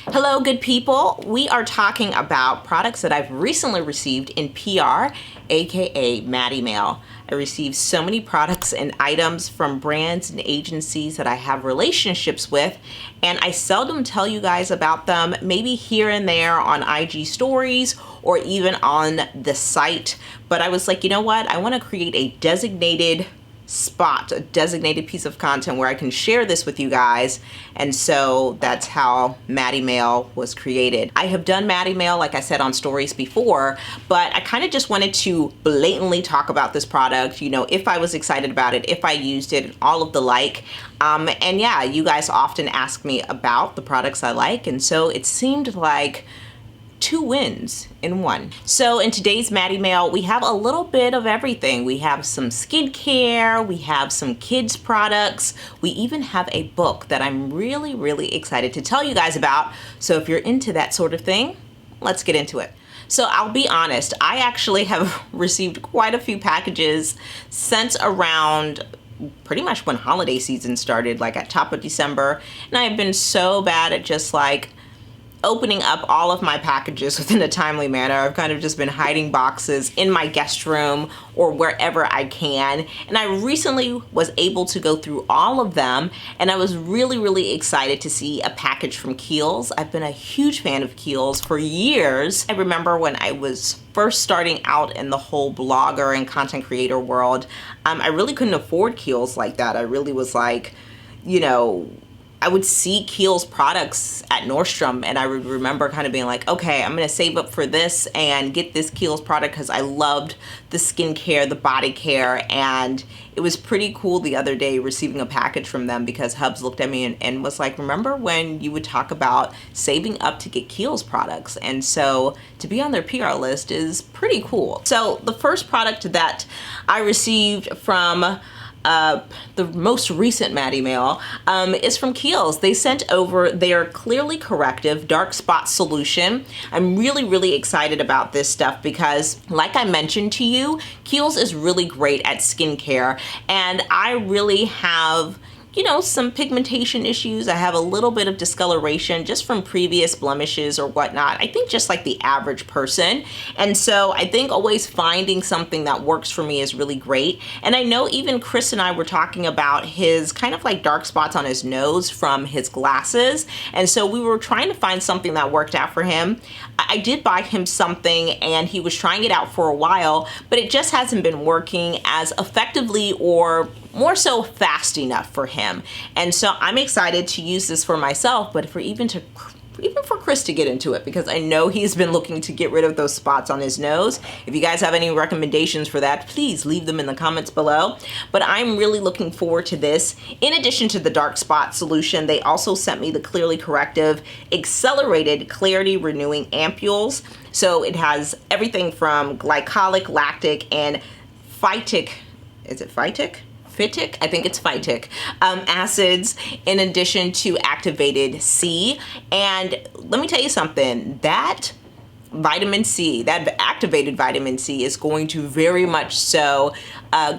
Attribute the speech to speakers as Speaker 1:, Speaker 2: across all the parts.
Speaker 1: Hello, good people. We are talking about products that I've recently received in PR, aka Mattie Mail. I received so many products and items from brands and agencies that I have relationships with, and I seldom tell you guys about them, maybe here and there on IG stories or even on the site. But I was like, you know what? I want to create a designated spot, a designated piece of content where I can share this with you guys. And so that's how Mattie Mail was created. I have done Mattie Mail, like I said, on stories before, but I kind of just wanted to blatantly talk about this product, you know, if I was excited about it, if I used it, all of the like. And yeah, you guys often ask me about the products I like. And so it seemed like two wins in one. So in today's Mattie Mail, we have a little bit of everything. We have some skincare, we have some kids products, we even have a book that I'm really excited to tell you guys about. So if you're into that sort of thing, let's get into it. So I'll be honest, I actually have received quite a few packages since around pretty much when holiday season started, like at top of December. And I have been so bad at just like opening up all of my packages within a timely manner. I've kind of just been hiding boxes in my guest room or wherever I can. And I recently was able to go through all of them, and I was really excited to see a package from Kiehls. I've been a huge fan of Kiehls for years. I remember when I was first starting out in the whole blogger and content creator world, I really couldn't afford Kiehls like that. I really was like, you know, I would see Kiehls products at Nordstrom, and I would remember kind of being like, okay, I'm gonna save up for this and get this Kiehls product because I loved the skincare, the body care. And it was pretty cool the other day receiving a package from them because Hubs looked at me and was like, remember when you would talk about saving up to get Kiehls products? And so to be on their PR list is pretty cool. So the first product that I received from the most recent Mattie Mail is from Kiehls. They sent over their Clearly Corrective Dark Spot Solution. I'm really excited about this stuff because, like I mentioned to you, Kiehls is really great at skincare, and I really have, you know, some pigmentation issues. I have a little bit of discoloration just from previous blemishes or whatnot. I think just like the average person. And so I think always finding something that works for me is really great. And I know even Chris and I were talking about his kind of like dark spots on his nose from his glasses. And so we were trying to find something that worked out for him. I did buy him something and he was trying it out for a while, but it just hasn't been working as effectively or more so fast enough for him. And so I'm excited to use this for myself, but even for Chris to get into it, because I know he's been looking to get rid of those spots on his nose. If you guys have any recommendations for that, please leave them in the comments below. But I'm really looking forward to this. In addition to the dark spot solution, they also sent me the Clearly Corrective Accelerated Clarity Renewing Ampoules. So it has everything from glycolic, lactic, and phytic, is it phytic? Phytic, I think it's phytic, acids, in addition to activated C. And let me tell you something, that vitamin C, that activated vitamin C is going to very much so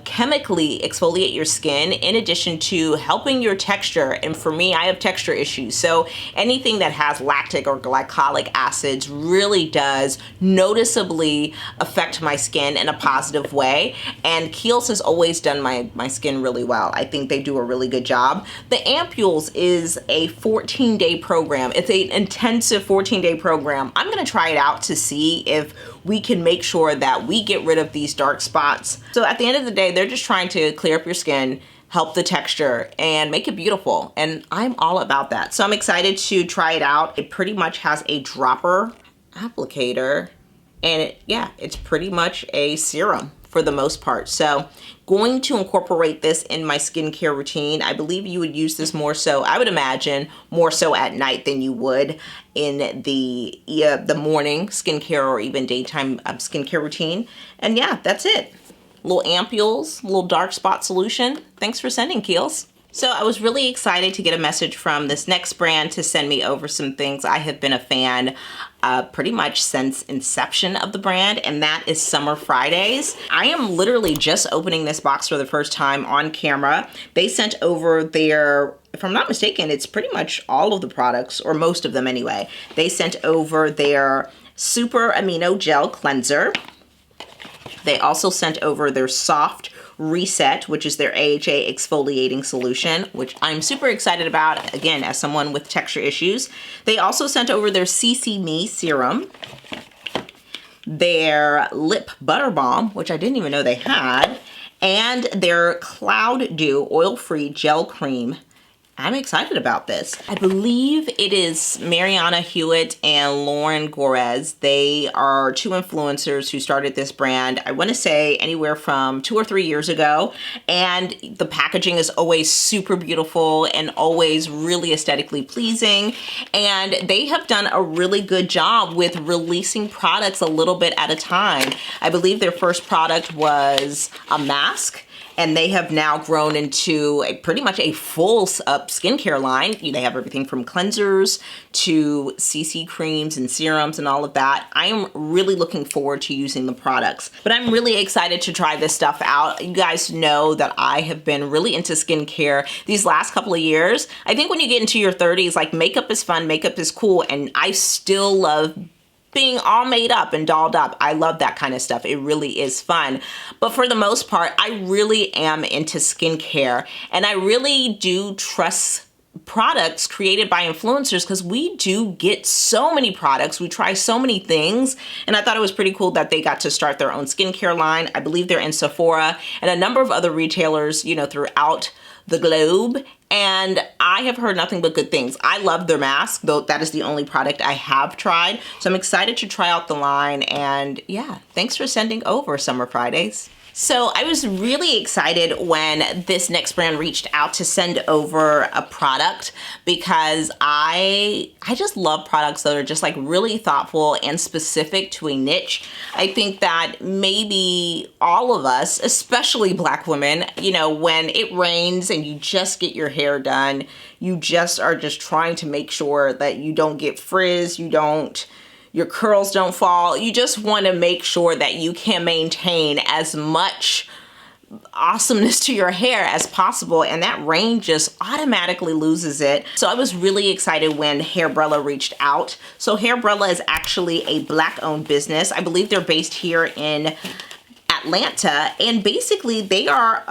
Speaker 1: chemically exfoliate your skin, in addition to helping your texture. And for me, I have texture issues. So anything that has lactic or glycolic acids really does noticeably affect my skin in a positive way. And Kiehls has always done my skin really well. I think they do a really good job. The Ampoules is a 14-day program. It's an intensive 14-day program. I'm gonna try it out to see if we can make sure that we get rid of these dark spots. So at the end of the day, they're just trying to clear up your skin, help the texture, and make it beautiful. And I'm all about that. So I'm excited to try it out. It pretty much has a dropper applicator, and it's pretty much a serum for the most part. So going to incorporate this in my skincare routine. I believe you would use this more so, I would imagine, more so at night than you would in the morning skincare or even daytime skincare routine. And yeah, that's it. Little ampoules, little dark spot solution. Thanks for sending, Kiehls. So I was really excited to get a message from this next brand to send me over some things I have been a fan pretty much since inception of the brand, and that is Summer Fridays. I am literally just opening this box for the first time on camera. They sent over their, if I'm not mistaken, it's pretty much all of the products, or most of them anyway. They sent over their Super Amino Gel Cleanser. They also sent over their Soft Reset, which is their AHA exfoliating solution, which I'm super excited about, again, as someone with texture issues. They also sent over their Me Serum, their Lip Butter Balm, which I didn't even know they had, and their Cloud Dew Oil-Free Gel Cream. I'm excited about this. I believe it is Mariana Hewitt and Lauren Gorez. They are two influencers who started this brand, I want to say anywhere from 2 or 3 years ago. And the packaging is always super beautiful and always really aesthetically pleasing. And they have done a really good job with releasing products a little bit at a time. I believe their first product was a mask, and they have now grown into pretty much a full skincare line. They have everything from cleansers to CC creams and serums and all of that. I am really looking forward to using the products, but I'm really excited to try this stuff out. You guys know that I have been really into skincare these last couple of years. I think when you get into your 30s, like, makeup is fun, makeup is cool, and I still love being all made up and dolled up. I love that kind of stuff. It really is fun. But for the most part, I really am into skincare, and I really do trust products created by influencers, because we do get so many products, we try so many things, and I thought it was pretty cool that they got to start their own skincare line. I believe they're in Sephora and a number of other retailers, throughout the globe, and I have heard nothing but good things. I love their mask, though that is the only product I have tried, so I'm excited to try out the line. And yeah, thanks for sending over Summer Fridays. So I was really excited when this next brand reached out to send over a product, because I just love products that are just like really thoughtful and specific to a niche. I think that maybe all of us, especially Black women, when it rains and you just get your hair done, you just are just trying to make sure that you don't get frizz, your curls don't fall. You just want to make sure that you can maintain as much awesomeness to your hair as possible, and that rain just automatically loses it. So I was really excited when Hairbrella reached out. So Hairbrella is actually a Black-owned business. I believe they're based here in Atlanta, and basically they are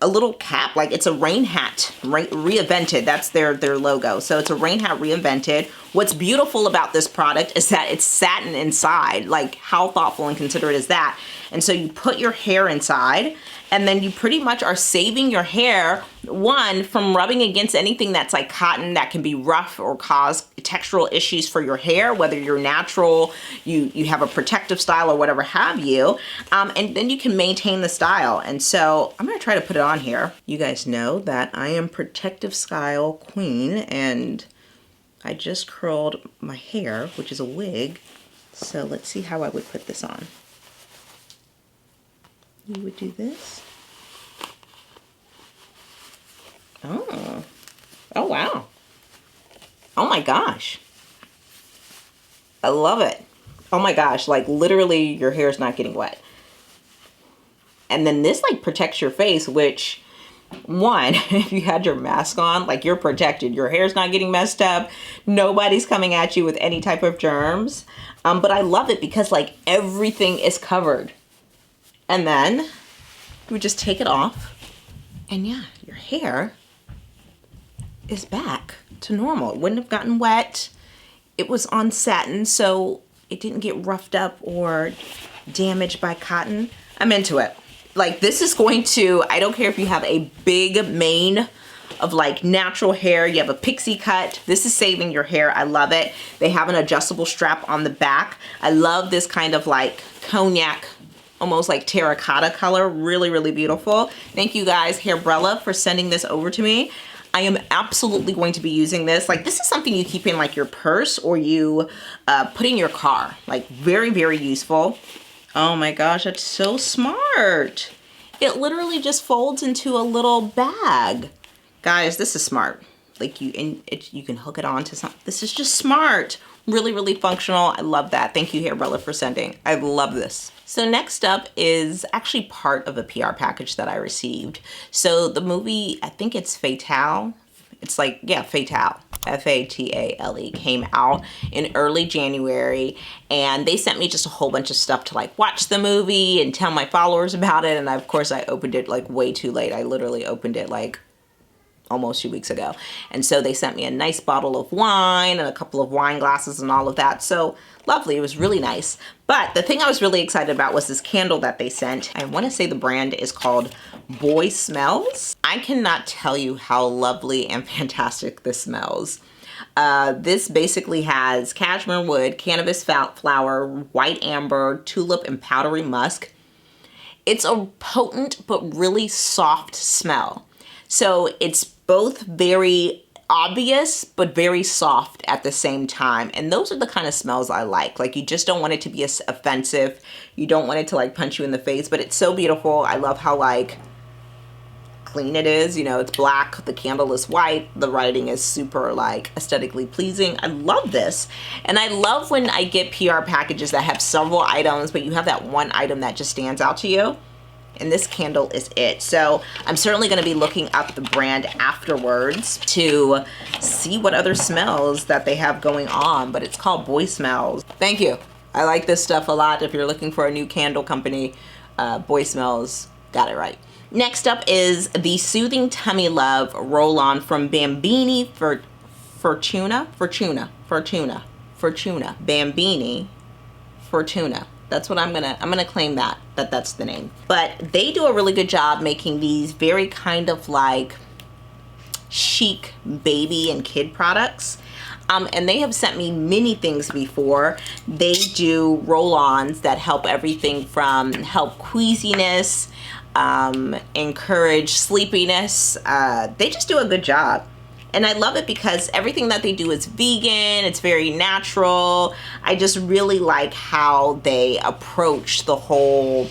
Speaker 1: a little cap, like it's a rain hat reinvented. That's their logo. So it's a rain hat reinvented. What's beautiful about this product is that it's satin inside. Like, how thoughtful and considerate is that? And so you put your hair inside, and then you pretty much are saving your hair, one, from rubbing against anything that's like cotton that can be rough or cause textural issues for your hair, whether you're natural, you have a protective style, or whatever have you. And then you can maintain the style. And so I'm gonna try to put it on here. You guys know that I am protective style queen, and I just curled my hair, which is a wig. So let's see how I would put this on. You would do this. Oh wow. Oh my gosh. I love it. Oh my gosh, like literally your hair's not getting wet. And then this like protects your face, which, one, if you had your mask on, like, you're protected. Your hair's not getting messed up. Nobody's coming at you with any type of germs. But I love it because like everything is covered. And then you would just take it off, and yeah, your hair is back to normal. It wouldn't have gotten wet. It was on satin, so it didn't get roughed up or damaged by cotton. I'm into it. Like, this is going to, I don't care if you have a big mane of like natural hair, you have a pixie cut, this is saving your hair. I love it. They have an adjustable strap on the back. I love this kind of like cognac, almost like terracotta color. Really, really beautiful. Thank you guys, Hairbrella, for sending this over to me. I am absolutely going to be using this. Like, this is something you keep in like your purse, or you put in your car. Like, very, very useful. Oh my gosh, that's so smart. It literally just folds into a little bag. Guys, this is smart. Like you can hook it on to something. This is just smart. Really, really functional. I love that. Thank you, Hairbrella, for sending. I love this. So next up is actually part of a PR package that I received. So the movie, I think it's Fatale. It's like, yeah, Fatale. Fatale came out in early January, and they sent me just a whole bunch of stuff to like watch the movie and tell my followers about it. And of course I opened it like way too late. I literally opened it like almost 2 weeks ago. And so they sent me a nice bottle of wine and a couple of wine glasses and all of that. So lovely. It was really nice. But the thing I was really excited about was this candle that they sent. I want to say the brand is called Boy Smells. I cannot tell you how lovely and fantastic this smells. This basically has cashmere wood, cannabis flower, white amber, tulip, and powdery musk. It's a potent but really soft smell. So it's both very obvious but very soft at the same time, and those are the kind of smells I like. Like, you just don't want it to be offensive. You don't want it to like punch you in the face, but it's so beautiful. I love how like clean it is. You know, it's black, the candle is white, the writing is super like aesthetically pleasing. I love this. And I love when I get PR packages that have several items, but you have that one item that just stands out to you. And this candle is it. So I'm certainly going to be looking up the brand afterwards to see what other smells that they have going on, but it's called Boy Smells. Thank you. I like this stuff a lot. If you're looking for a new candle company, Boy Smells got it right. Next up is the Soothing Tummy Love Roll-On from Bambini Furtuna. Bambini Furtuna. That's what I'm gonna claim that's the name. But they do a really good job making these very kind of like chic baby and kid products. And they have sent me many things before. They do roll-ons that help everything from help queasiness, encourage sleepiness. They just do a good job. And I love it because everything that they do is vegan, it's very natural. I just really like how they approach the whole,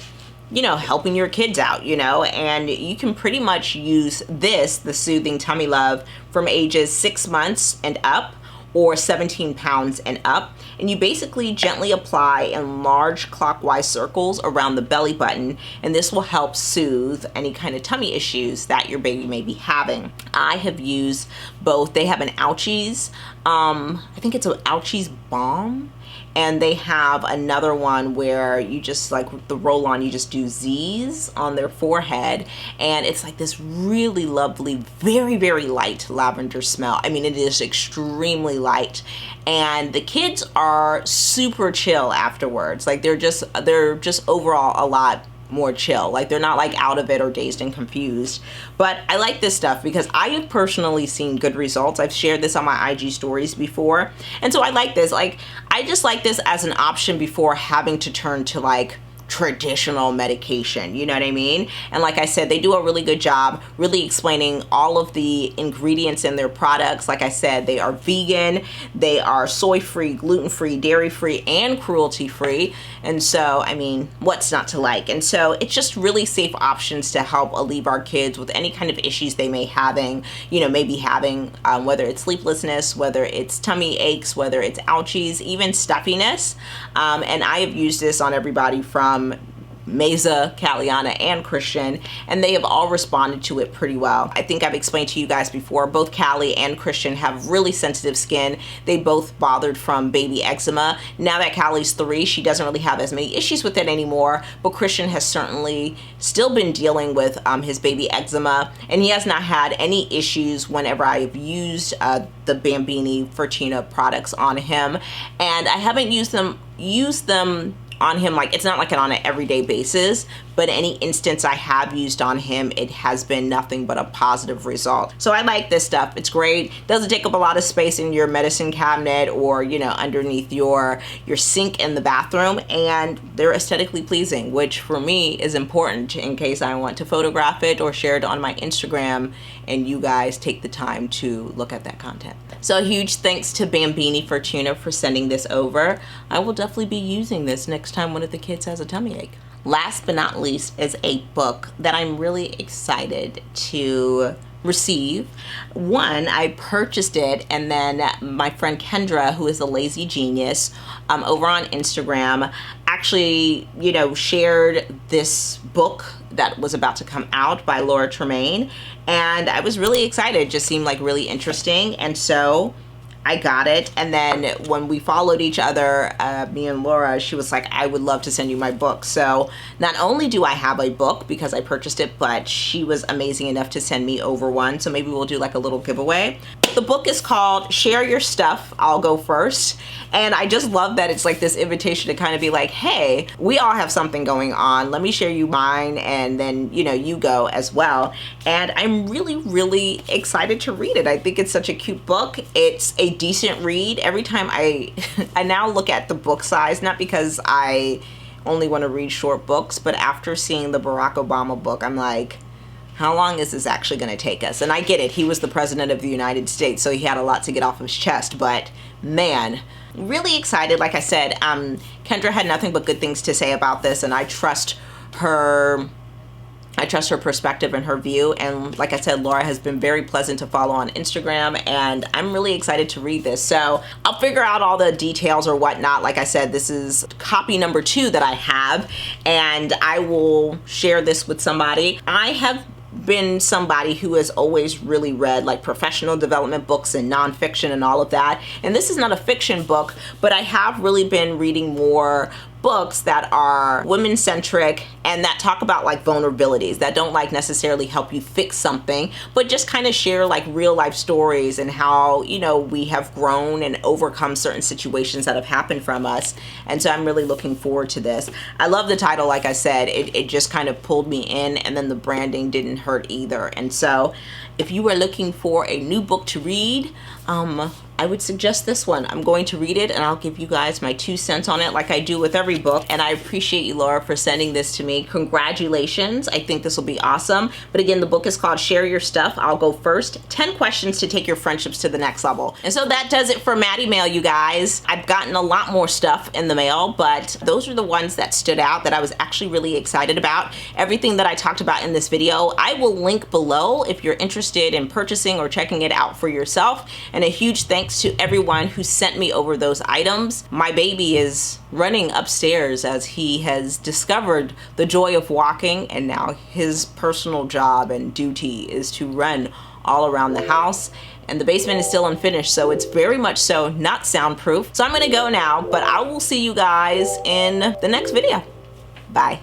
Speaker 1: you know, helping your kids out, you know, and you can pretty much use this, the Soothing Tummy Love, from ages 6 months and up, or 17 pounds and up. And you basically gently apply in large clockwise circles around the belly button, and this will help soothe any kind of tummy issues that your baby may be having. I have used both. They have an Ouchies, I think it's an Ouchies Balm, and they have another one where you just like the roll-on, you just do Z's on their forehead, and it's like this really lovely, very, very light lavender smell. I mean, it is extremely light, and the kids are super chill afterwards. Like they're just overall a lot more chill. Like they're not like out of it or dazed and confused. But I like this stuff because I have personally seen good results. I've shared this on my IG stories before, and so I like this. Like I just like this as an option before having to turn to like traditional medication, you know what I mean? And like I said, they do a really good job really explaining all of the ingredients in their products. Like I said, they are vegan, they are soy-free, gluten-free, dairy-free, and cruelty-free. And so, I mean, what's not to like? And so it's just really safe options to help alleviate our kids with any kind of issues they may be having, whether it's sleeplessness, whether it's tummy aches, whether it's ouchies, even stuffiness. And I have used this on everybody from Mesa, Caliana, and Christian, and they have all responded to it pretty well. I think I've explained to you guys before, both Callie and Christian have really sensitive skin. They both bothered from baby eczema. Now that Callie's 3, she doesn't really have as many issues with it anymore, but Christian has certainly still been dealing with his baby eczema, and he has not had any issues whenever I've used the Bambini Furtuna products on him, and I haven't used them on him, like it's not like on an everyday basis, but any instance I have used on him, it has been nothing but a positive result. So I like this stuff. It's great. Doesn't take up a lot of space in your medicine cabinet or, you know, underneath your sink in the bathroom, and they're aesthetically pleasing, which for me is important in case I want to photograph it or share it on my Instagram and you guys take the time to look at that content. So a huge thanks to Bambini Furtuna for sending this over. I will definitely be using this next time one of the kids has a tummy ache. Last but not least is a book that I'm really excited to receive. One, I purchased it, and then my friend Kendra, who is a lazy genius, over on Instagram, actually, you know, shared this book that was about to come out by Laura Tremaine, and I was really excited. It just seemed like really interesting, and so I got it. And then when we followed each other, me and Laura, she was like, I would love to send you my book. So not only do I have a book because I purchased it, but she was amazing enough to send me over one. So maybe we'll do like a little giveaway. The book is called Share Your Stuff, I'll Go First. And I just love that it's like this invitation to kind of be like, hey, we all have something going on. Let me share you mine, and then, you know, you go as well. And I'm really, really excited to read it. I think it's such a cute book. It's a decent read. Every time I now look at the book size, not because I only want to read short books, but after seeing the Barack Obama book, I'm like, how long is this actually going to take us? And I get it. He was the president of the United States, so he had a lot to get off his chest. But man, really excited. Like I said, Kendra had nothing but good things to say about this, and I trust her. I trust her perspective and her view. And like I said, Laura has been very pleasant to follow on Instagram, and I'm really excited to read this. So I'll figure out all the details or whatnot. Like I said, this is copy number 2 that I have, and I will share this with somebody. I have been somebody who has always really read like professional development books and nonfiction and all of that. And this is not a fiction book, but I have really been reading more books that are women-centric and that talk about like vulnerabilities, that don't like necessarily help you fix something, but just kind of share like real life stories and how, you know, we have grown and overcome certain situations that have happened from us. And so I'm really looking forward to this. I love the title. Like I said, it just kind of pulled me in, and then the branding didn't hurt either. And so if you are looking for a new book to read, I would suggest this one. I'm going to read it, and I'll give you guys my 2 cents on it like I do with every book. And I appreciate you, Laura, for sending this to me. Congratulations. I think this will be awesome. But again, the book is called Share Your Stuff, I'll Go First. 10 questions to take your friendships to the next level. And so that does it for Mattie Mail, you guys. I've gotten a lot more stuff in the mail, but those are the ones that stood out that I was actually really excited about. Everything that I talked about in this video, I will link below if you're interested in purchasing or checking it out for yourself. And a huge thanks to everyone who sent me over those items. My baby is running upstairs as he has discovered the joy of walking, and now his personal job and duty is to run all around the house. And the basement is still unfinished, so it's very much so not soundproof. So I'm gonna go now, but I will see you guys in the next video. Bye.